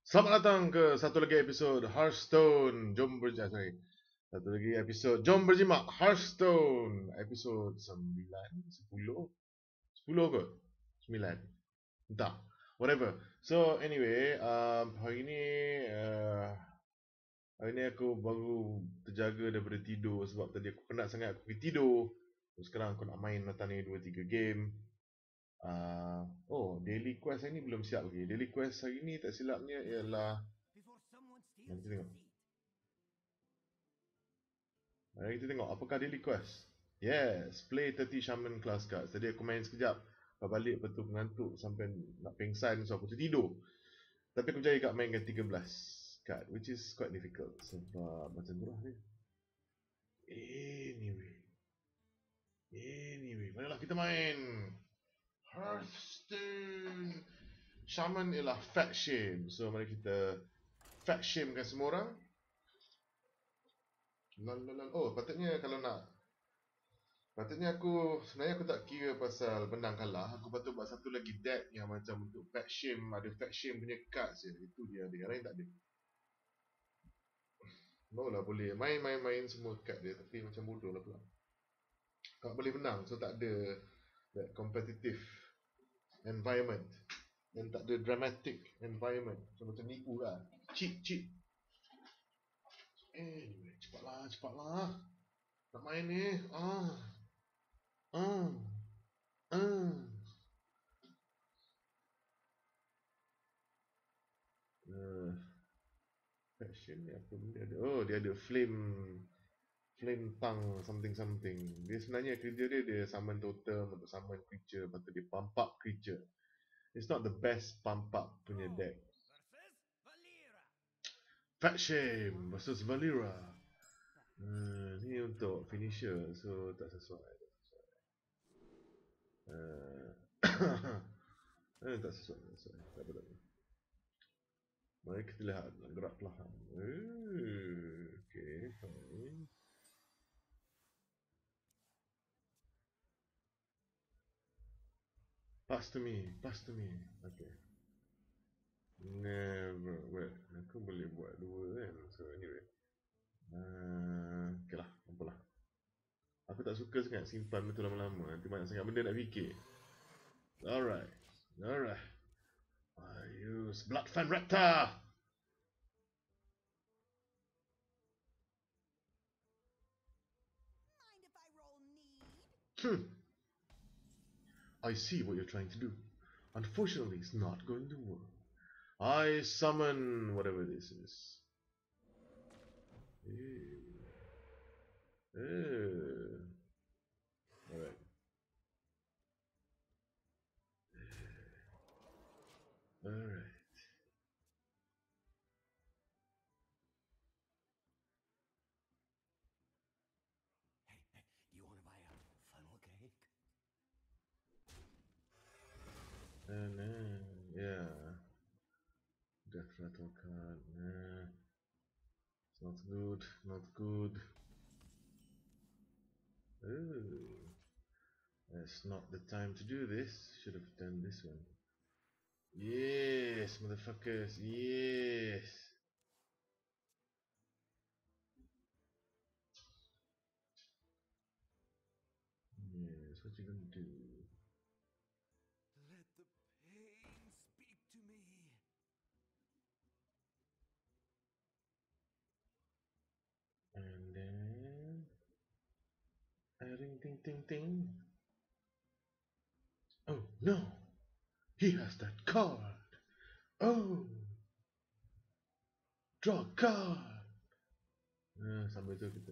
Selamat datang ke satu lagi episod Hearthstone. Satu lagi episod Jom Berjimat Hearthstone. Episod 9, 10, 10 ke? 9. Entah. Whatever. So anyway, hari ni aku baru terjaga daripada tidur sebab tadi aku penat sangat aku pergi tidur. So, sekarang aku nak main datang ni 2-3 game. Daily quest hari ni belum siap lagi. Daily quest hari ni tak silapnya ialah, mari kita tengok. Mari kita tengok apakah daily quest. Yes, play 30 shaman class cards. Tadi aku main sekejap, lepas balik lepas tu mengantuk sampai nak pengsan, so aku tertidur. Tapi aku berjaya kat mainkan 13 card, which is quite difficult sebab macam tu lah ni. Anyway, marilah kita main Hearthstone. Shaman ialah fat shame. So mari kita fat shamekan semua orang. Oh, patutnya sebenarnya aku tak kira pasal menang kalah. Aku patut buat satu lagi deck yang macam untuk fat shame, ada fat shame punya cards je. Itu dia ada, yang lain tak ada. Barulah boleh main semua card dia, tapi macam bodoh lah pula. Tak boleh menang, so tak ada that competitive environment. Dan tak ada dramatic environment. So macam nipu lah. Cheat. Anyway, cepatlah. Nak main ni. Faction ni apa benda ada? Oh, dia ada flame tongue something. Dia sebenarnya kerja dia summon totem untuk summon creature, lepas tu dia pump up creature. It's not the best pump up punya deck. Fat Shame versus Valera. Ni untuk finisher, so tak sesuai. Tak sesuai. Tak apa. Mari kita lihat gerak perlahan. Okay, fine. Pass to me. Okay. Never. Well, aku boleh buat dua kan. So anyway. Okay lah, apalah. Aku tak suka sangat simpan betul lama-lama. Nanti banyak sangat benda nak fikir. Alright. I use Blood Fan Raptor. I see what you're trying to do. Unfortunately, it's not going to work. I summon whatever this is. Alright. Yeah. Death Rattle card. It's not good. That's not the time to do this. Should have done this one. Yes, motherfuckers. Yes. Yes, what you gonna do? Let the pain speak to me. And then ting. Oh no, he has that card. Oh, draw a card. Sambil tu kita.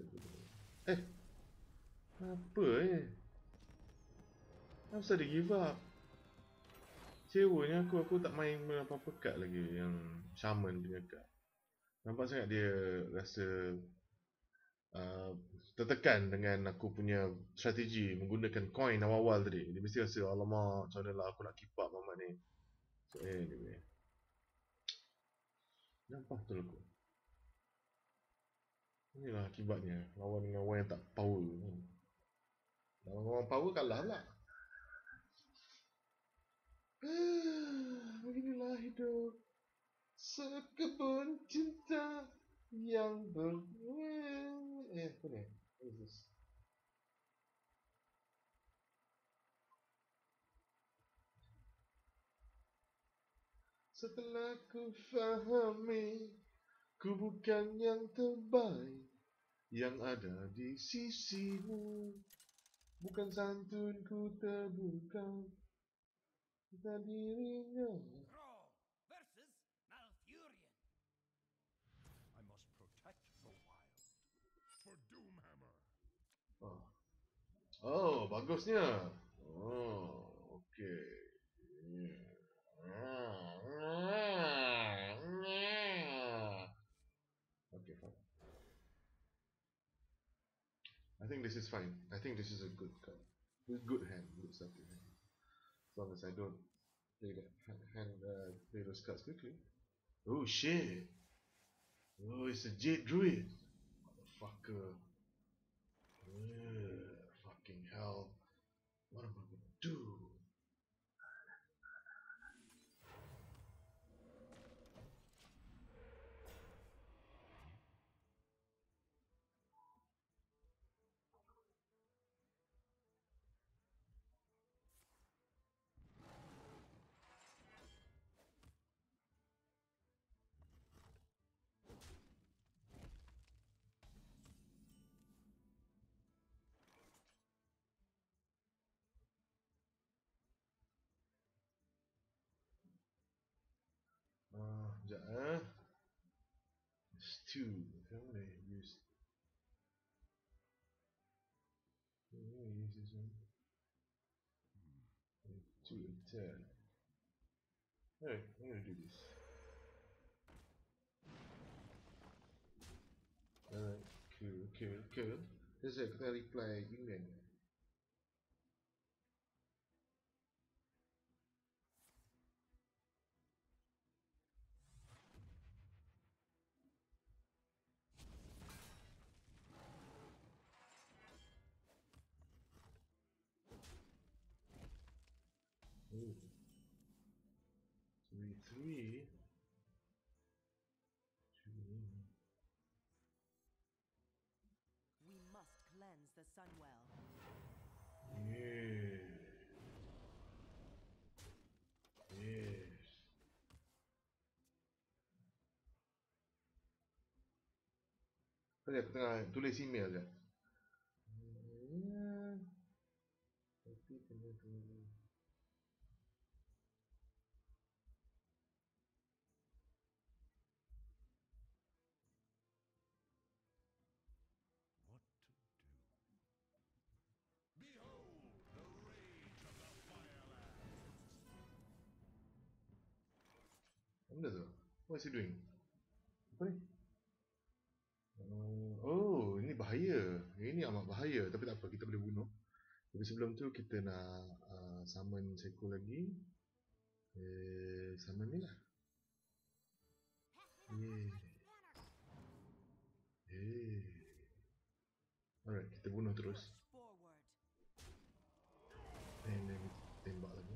Apa Kenapa dia give up? Cewanya aku tak main apa-apa card lagi yang shaman punya card. Nampak sangat dia rasa tertekan dengan aku punya strategi menggunakan coin awal-awal tadi. Dia mesti rasa, alamak, macam mana lah aku nak keep up mamat ni. So anyway, nampak betul aku. Inilah akibatnya lawan dengan orang yang tak power. Lawan orang power kalah pula. Beginilah hidup. Sekebun cinta yang apa ni? What is this? Setelah ku fahami, ku bukan yang terbaik yang ada di sisimu. Bukan santunku terbuka kita dirinya. Raw versus Malfurion. I must protect the wild. For Doomhammer. Oh, bagusnya. Oh, okey. Okay, fine. I think this is fine. I think this is a good card. Good hand, good starting hand. As long as I don't play that play those cards quickly. Oh shit! Oh, it's a Jade Druid. Motherfucker. Fucking hell. What am I gonna do? Sekejap There's two. How would I use? How would I use this one? Two attack. Alright, I'm gonna do this. Alright, cool. Terus aku tengah reply email. Oh. 3-3. We must cleanse the Sunwell. Yeah. Yes. Tadi aku tengah tulis email je. Tapi kena tunggu. What to do? Behold the rage of the Firelands. Benda tu? What is he doing? Apa ni? Oh, ini bahaya. Ini amat bahaya. Tapi tak apa, kita boleh bunuh. Tapi sebelum tu kita nak summon Seko lagi. Summon ni lah. Alright, kita bunuh terus. Forward. And then tembak lagi.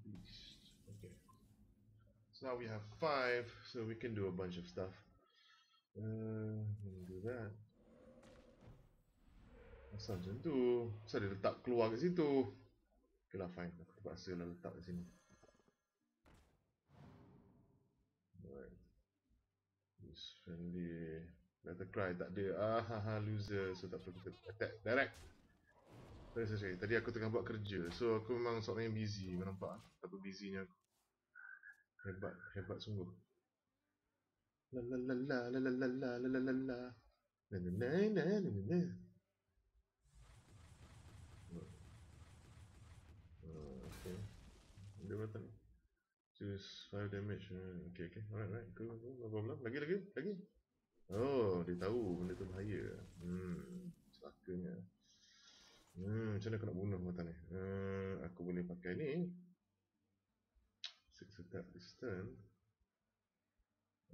Beast. Okay. So now we have 5, so we can do a bunch of stuff. Do that. Asal macam tu. Asal dia letak keluar kat situ. Okay lah, fine. Aku terpaksa lah letak kat sini. Alright. Use friendly. Battle cry tak ada. Loser. So tak perlu kita attack direct. Sorry. Tadi aku tengah buat kerja. So aku memang seorang yang busy. Kau nampak? Tapi busynya aku. Hebat sungguh. La la la la la la la la la la la la. Na na na na na na na. Okay. Dia berapa ni? Choose 5 damage. Okay. Alright. Cool. No problem. Lagi. Oh, dia tahu benda tu bahaya. Celakanya. Macam mana aku nak bunuh mata ni? Aku boleh pakai ni. attack distance.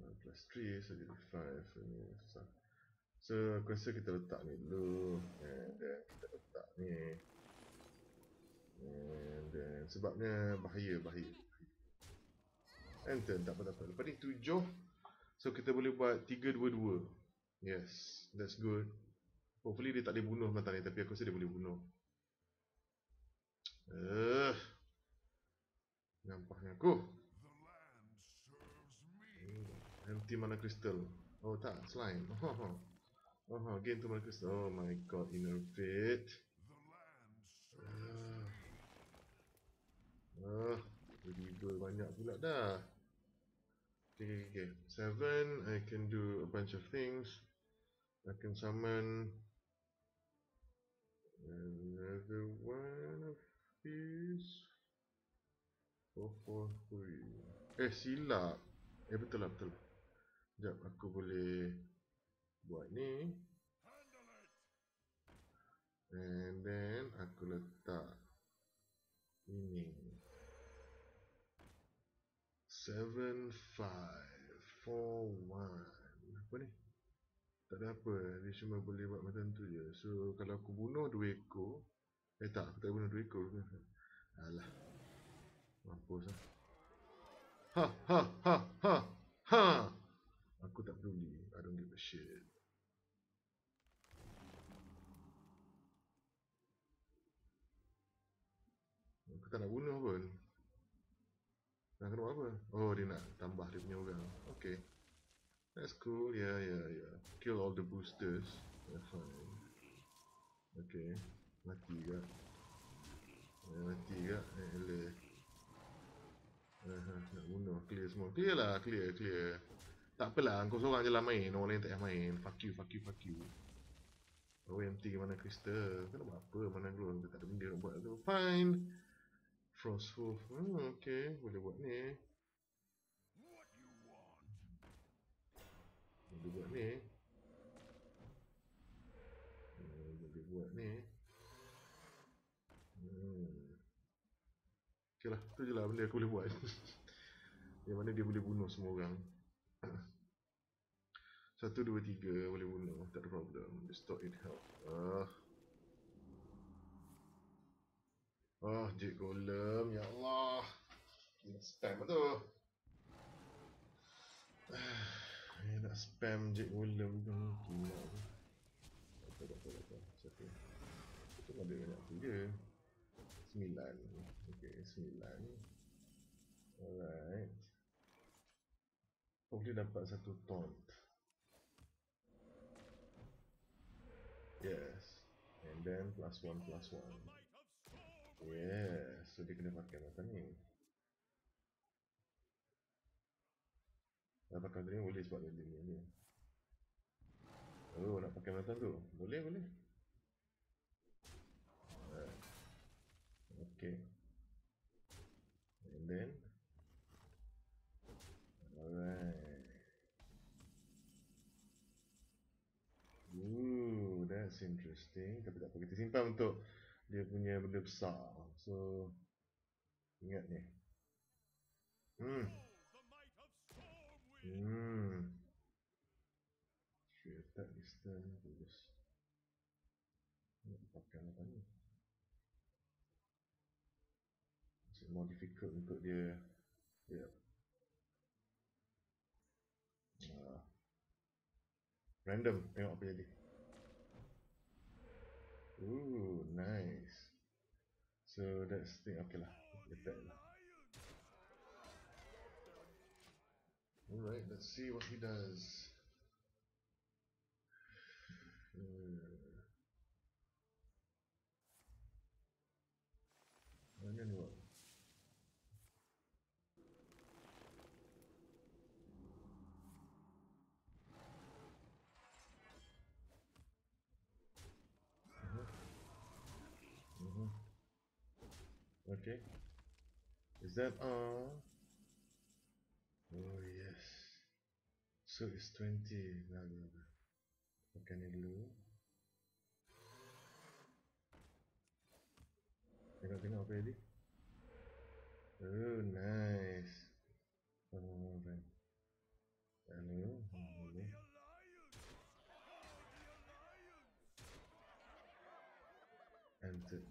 Plus 3, so jadi 5. Ini susah. So, aku rasa kita letak ni dulu. And then kita letak ni. And then, sebabnya bahaya. Enter, tak apa. Lepas ni 7. So, kita boleh buat 3-2-2. Yes, that's good. Hopefully dia tak boleh bunuh mata ni, tapi aku rasa dia boleh bunuh. Nampaknya aku. Empty mana crystal. Oh tak, slime. Gain 2 mana crystal. Oh my god, innervate. River banyak pula dah. Okay. 7, I can do a bunch of things. I can summon another one of these. 4-4-3. Silap. Betul lah. Sekejap, aku boleh buat ni. And then, aku letak ini. 7-5-4-1. Apa ni? Tak ada apa. Dia cuma boleh buat macam tu je. So, kalau aku bunuh 2 ekor. Tak, aku tak bunuh 2 ekor. Alah. Mampus lah. Ha. Aku tak peduli. I don't give a shit. Aku tak nak bunuh pun. Nak kena buat apa? Oh, dia nak tambah dia punya orang. Okay. That's cool. Yeah. Kill all the boosters. Yeah, fine. Okay. Mati ke? Eleh. Nak bunuh. Clear semua. Clear lah. Clear. Tak apalah. Kau seorang je lah main. Orang lain tak payah main. Fuck you. OMT mana crystal. Kau nak buat apa? Mana keluar. Kita tak ada benda nak buat tu. Fine. Frostwolf. Okay. Boleh buat ni. Boleh buat ni. Okay lah. Tu je lah benda aku boleh buat. Yang mana dia boleh bunuh semua orang. 1, 2, 3 boleh bunuh. Tak ada problem. Restore in health. Jade Golem. Ya Allah. Nak spam tu. Nak spam Jade Golem tu. Tak apa. Satu. Itu ada banyak tu je. 9. Okay, 9. Alright. Hopefully dapat satu taunt. Yes. And then +1. Yes. So dia kena pakai mata ni. Nak pakai mata ni boleh sebab dia ni. Oh, nak pakai mata tu? Boleh. Okay. And then alright. That's interesting. Tapi tak apa, kita simpan untuk dia punya benda besar. So ingat ni. Sheer attack distance. Bagus. Nak pakai apa ni? It's more difficult untuk dia. Random. Tengok apa jadi. Nice. So that's thing. Okay lah. Attack lah. Alright, let's see what he does. Mana ni buat? Okay. Is that all? Oh yes. So it's 20. Pakai ni dulu. Tengok apa jadi. Oh nice. entered.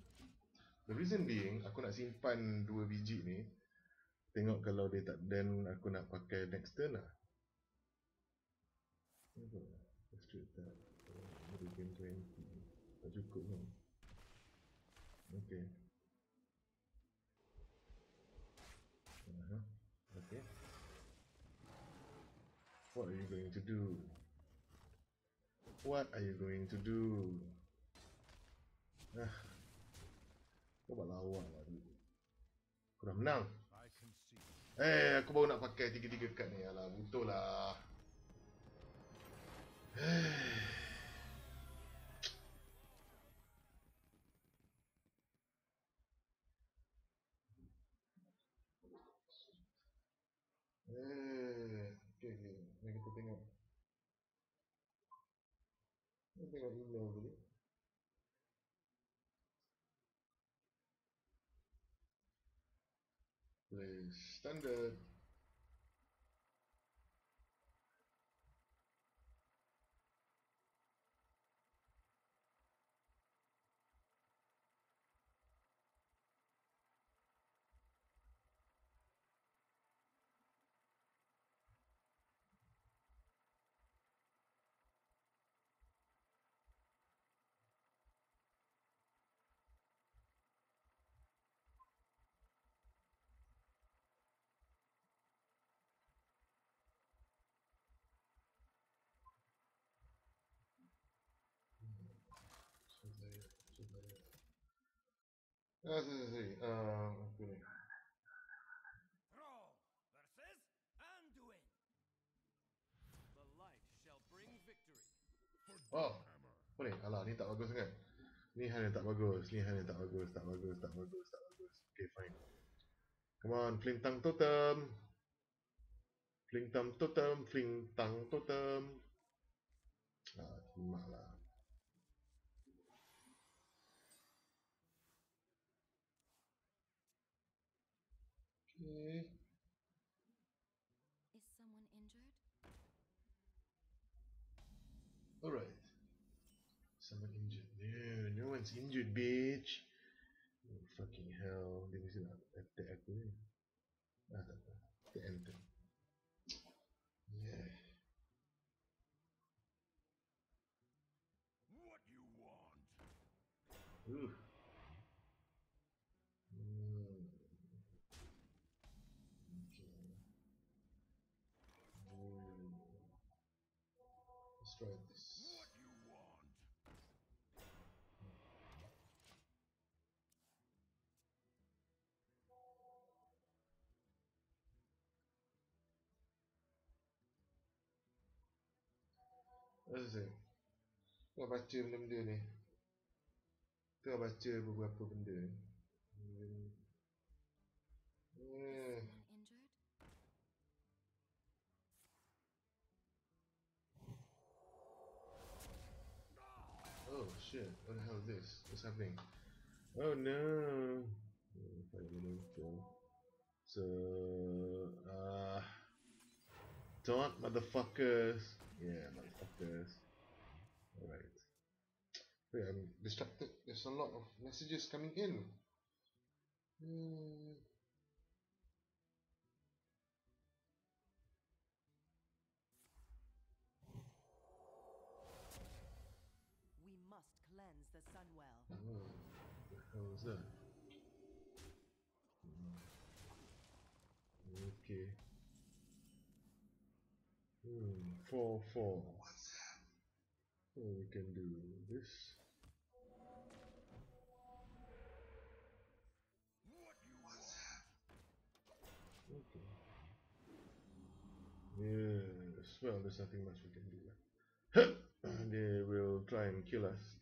The reason being, aku nak simpan 2 biji ni. Tengok kalau dia tak, then aku nak pakai next turn lah. Straight tap. Meridian 20. Tak cukup kan? Okay. Okay. What are you going to do? What are you going to do? Kau buat lawak lah dulu. Kau dah menang. I can see. Aku baru nak pakai 3-3 kad ni. Alah, butuh lah. Okay. Mari kita tengok. Kita tengok email dulu. Play standard. Sorry. Apa ni? Thrall versus Anduin. The light shall bring victory. Oh, apa ni? Alah, ni tak bagus sangat. Ni hal yang tak bagus. Tak bagus. Okay, fine. Come on, Flintang Totem. Flintang Totem. Terima lah. Okay. Is someone injured? Alright. Someone injured. No one's injured, bitch. Oh, fucking hell. Dia mesti nak attack aku ni. Tak apa. Kita enter. Yeah. What you want? Okay. Let's try this. What you want? Let's see. Kau baca benda-benda ni. Kau baca beberapa benda ni. Is someone injured? Oh shit, what the hell is this? What's happening? Oh no! So, taunt motherfuckers! Yeah, motherfuckers. Alright. Wait, I'm distracted. There's a lot of messages coming in. We must cleanse the Sunwell. Oh, what the hell is that? Okay. 4-4. So we can do this. What you want? Okay. Yes. Well, there's nothing much we can do. They will try and kill us.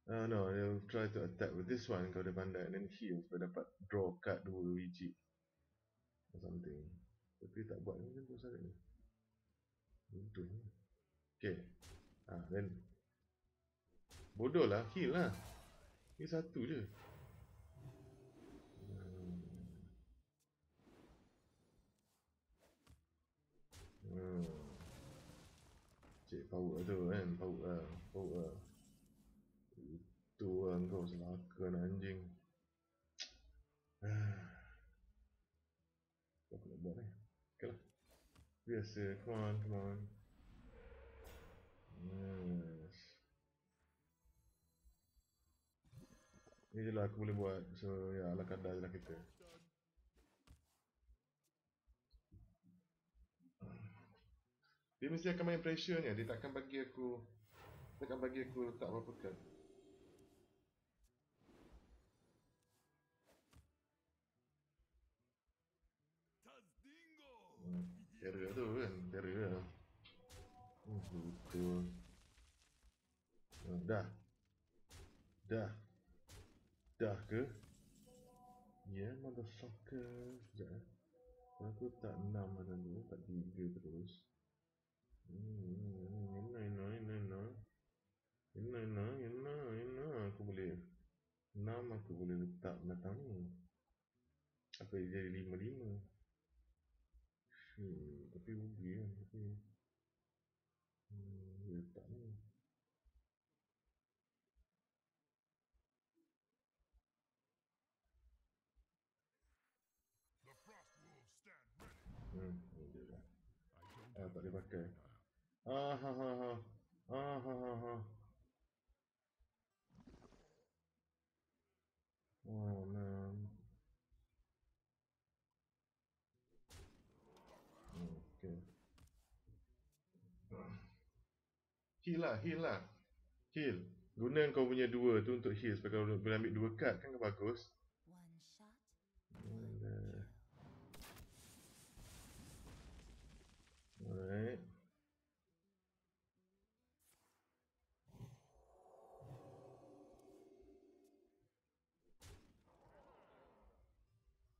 No, they'll try to attack with this one kalau dia pandai, and then heal supaya dapat draw card 2 biji or something. Tapi tak buat macam tu sangat ni. Betul. Okay. Then bodoh lah, heal lah. Ni satu je. Cik power tu kan, power. Itu kau selaka nak anjing. Apa aku nak buat ni? Okay lah. Biasa, come on. Yes. Ni je lah aku boleh buat. So ya, ala kadar je lah kita. Dia mesti akan main pressure-nya. Dia takkan bagi aku letak apa-apa kan. Tazdingo! Terror tu kan, terror lah. Betul. Dah ke? Ya, motherfucker. Sekejap eh. Aku tak 6 lah dulu, tak 3 terus. Aku boleh 6 aku boleh letak belakang ni. Apa dia jadi 5-5? Tapi rugi kan. Dia letak ni. The Frost Wolves stand ready. Dia dah. I don't Tak boleh pakai. Oh man. Okay. Heal lah. Heal. Guna kau punya 2 tu untuk heal supaya kau boleh ambil 2 card kan bagus. One shot, Alright.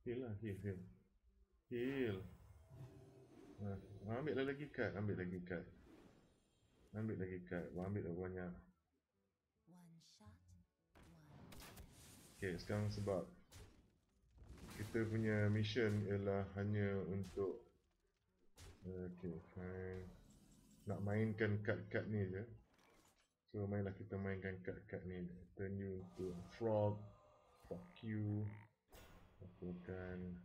Heal lah, heal. Ambil lagi card. Ambil lagi card. Ambil banyak. one shot, one Okay, sekarang sebab kita punya mission ialah hanya untuk okay, fine. Nak mainkan kad-kad ni je. So mainlah kita mainkan kad-kad ni. Turn you into a frog. Fuck you. Lakukan.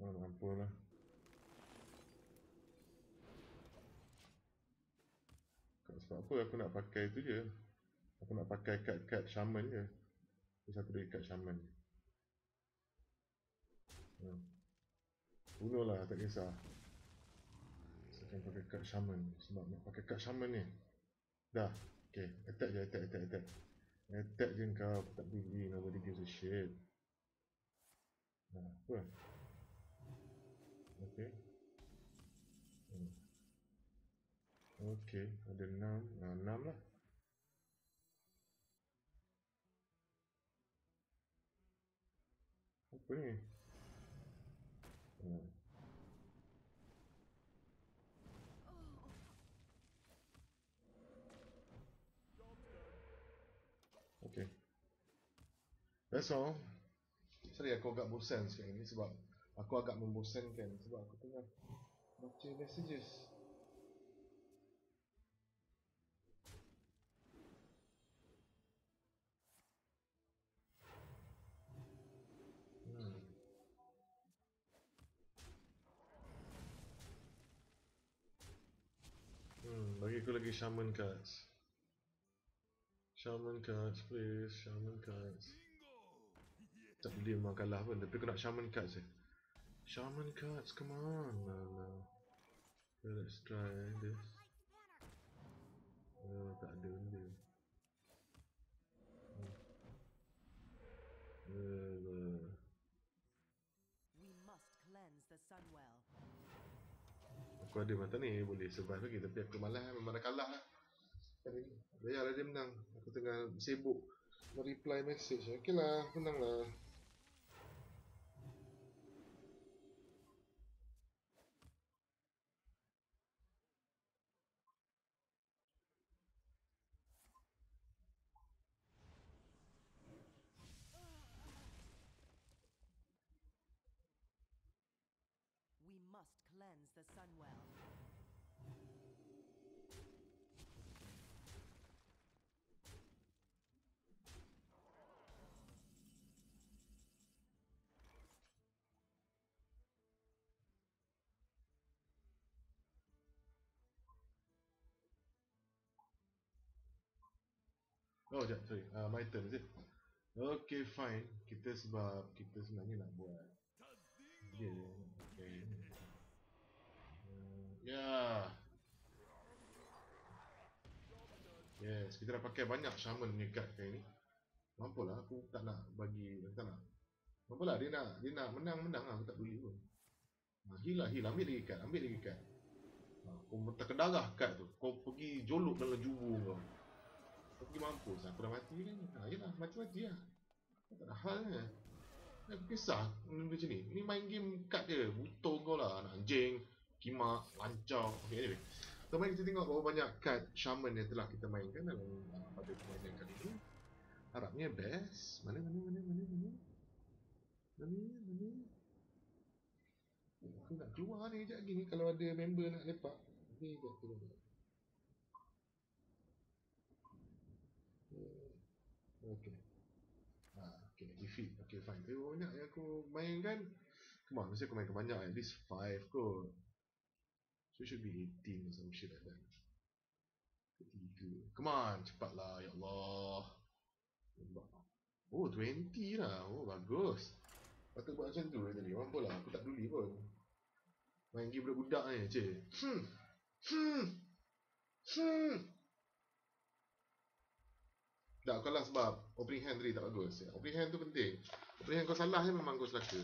Ampun lah. Sebab apa aku nak pakai tu je. Aku nak pakai kad-kad shaman je. Terus aku beri kad shaman. Bunuh lah, tak kisah. Saya akan pakai kad shaman. Sebab nak pakai kad shaman ni. Dah. Okay, attack je. Attack je kau. Aku tak peduli. Nobody gives a shit. Apa? Okay. Okay, ada 6. 6 lah. Apa ni? Okay. That's all. Sorry aku agak bosan sekarang ni sebab aku agak membosankan sebab aku tengah baca messages. Bagi aku lagi shaman cards. Shaman cards please, shaman cards. Tak boleh memang kalah pun tapi aku nak shaman cards je. Shaman cards, come on. Let's try this. Tak ada benda. We must cleanse the Sunwell. Aku ada mata ni boleh survive lagi tapi aku malas memang dah kalah lah. Biarlah dia menang. Aku tengah sibuk reply message. Okey lah, menang lah. We must cleanse the Sunwell. Oh, sekejap, sorry. My turn, is it? Okay, fine. Kita sebab kita sebenarnya nak buat dia. Okay. Ya. Yes, kita dah pakai banyak shaman punya card kali ni. Mampulah, aku tak nak bagi, tak nak. Mampulah, dia nak menang lah, aku tak peduli pun. Heal, ambil lagi card. Kau terkedarah card tu. Kau pergi jolok dalam jubu kau. Kau pergi mampus, aku dah mati kan. Yelah, mati lah. Tak ada hal kan. Aku kisah benda macam ni. Ni main game card je. Butuh kau lah, anak anjing, kimak, lancau. Okay, anyway. So, mari kita tengok berapa banyak card shaman yang telah kita mainkan dalam pada permainan kali ini. Harapnya best. Mana? Aku nak keluar ni sekejap lagi ni kalau ada member nak lepak. Ni sekejap turun. Okay. Okay, defeat. Okay, fine. Banyak yang aku mainkan. Come on, mesti aku main banyak. At least 5 kot. So it should be 18 or some shit like that. Ketiga. Come on, cepatlah, ya Allah. Oh, 20 lah. Oh, bagus. Patut buat macam tu tadi. Mampu lah, aku tak peduli pun. Main game budak-budak ni, cik. Tak, kalah sebab opening hand tadi tak bagus. Opening hand tu penting. Opening hand kau salah memang kau selaka.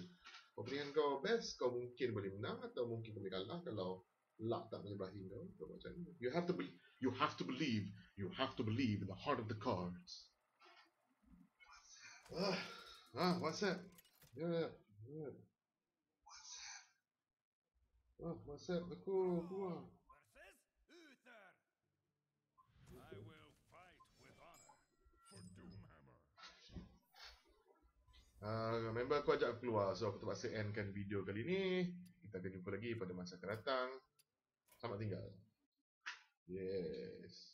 Opening hand kau best, kau mungkin boleh menang atau mungkin boleh kalah kalau luck tak menyebahi kau. Kau buat macam ni. You have to believe in the heart of the cards. What's that? Yeah. What's that? Aku keluar. Versus Uther. I will fight with honor for Doomhammer. Member aku ajak aku keluar, so aku terpaksa endkan video kali ni. Kita akan jumpa lagi pada masa akan datang. Selamat tinggal. Yes.